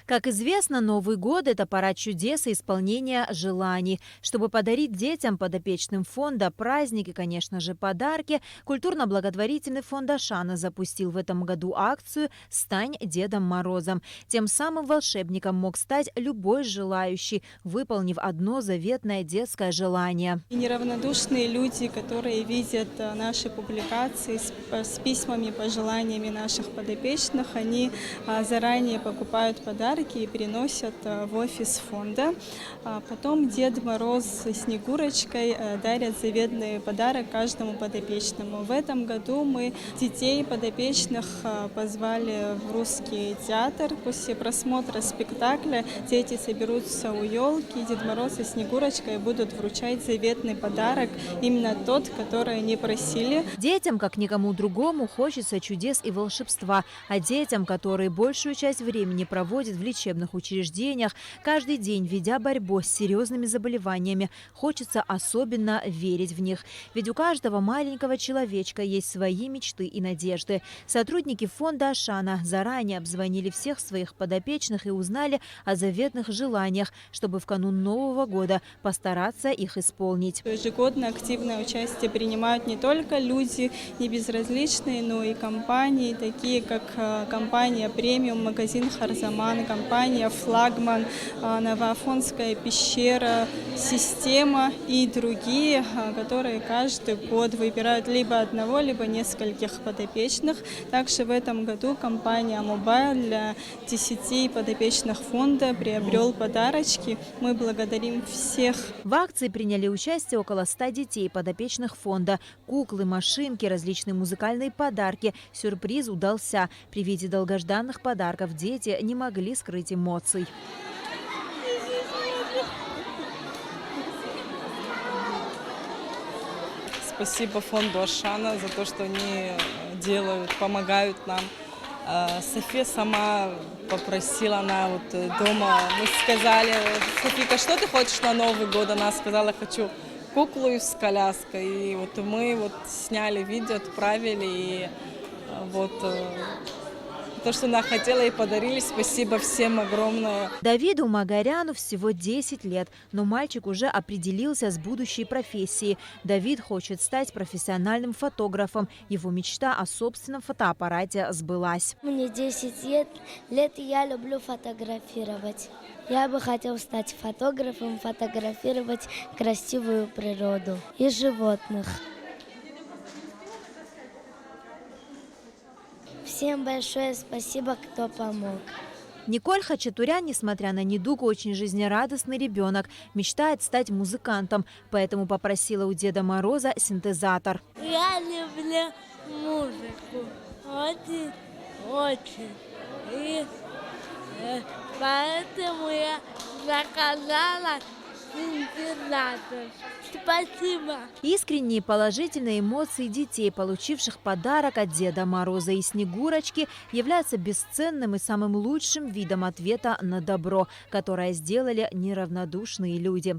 Как известно, Новый год – это пора чудес и исполнения желаний. Чтобы подарить детям подопечным фонда праздники, конечно же, подарки, культурно-благотворительный фонд Ашана запустил в этом году акцию «Стань Дедом Морозом». Тем самым волшебником мог стать любой желающий, выполнив одно заветное детское желание. И неравнодушные люди, которые видят наши публикации с письмами, пожеланиями наших подопечных, они заранее покупают подарки и переносят в офис фонда. Потом Дед Мороз с Снегурочкой дарят заветный подарок каждому подопечному. В этом году мы детей подопечных позвали в Русский театр. После просмотра спектакля дети соберутся у елки, Дед Мороз и Снегурочка и будут вручать заветный подарок, именно тот, который они просили. Детям, как никому другому, хочется чудес и волшебства. А детям, которые большую часть времени проводят в лечебных учреждениях, каждый день ведя борьбу с серьезными заболеваниями, хочется особенно верить в них. Ведь у каждого маленького человечка есть свои мечты и надежды. Сотрудники фонда Ашана заранее обзвонили всех своих подопечных и узнали о заветных желаниях, чтобы в канун Нового года постараться их исполнить. Ежегодно активное участие принимают не только люди небезразличные, но и компании, такие как компания «Премиум», магазин «Харзаман», компания «Флагман», Новоафонская пещера, «Система» и другие, которые каждый год выбирают либо одного, либо нескольких подопечных. Также в этом году компания «Мобайл» для 10 подопечных фонда приобрел подарочки. Мы благодарим всех. В акции приняли участие около 100 детей подопечных фонда. Куклы, машинки, различные музыкальные подарки. Сюрприз удался. При виде долгожданных подарков дети не могли скрыть эмоций. Спасибо фонду Ашана за то, что они делают, помогают нам. София сама попросила, она вот дома, мы сказали: «Софика, что ты хочешь на Новый год?» Она сказала: «Хочу куклу с коляской». И вот мы вот сняли видео, отправили, и вот то, что она хотела, и подарили. Спасибо всем огромное. Давиду Магаряну всего 10 лет, но мальчик уже определился с будущей профессией. Давид хочет стать профессиональным фотографом. Его мечта о собственном фотоаппарате сбылась. Мне 10 лет, и я люблю фотографировать. Я бы хотел стать фотографом, фотографировать красивую природу и животных. Всем большое спасибо, кто помог. Николь Хачатурян, несмотря на недуг, очень жизнерадостный ребенок. Мечтает стать музыкантом, поэтому попросила у Деда Мороза синтезатор. Я люблю музыку. Очень. И поэтому я заказала синтезатор. Спасибо. Искренние положительные эмоции детей, получивших подарок от Деда Мороза и Снегурочки, являются бесценным и самым лучшим видом ответа на добро, которое сделали неравнодушные люди.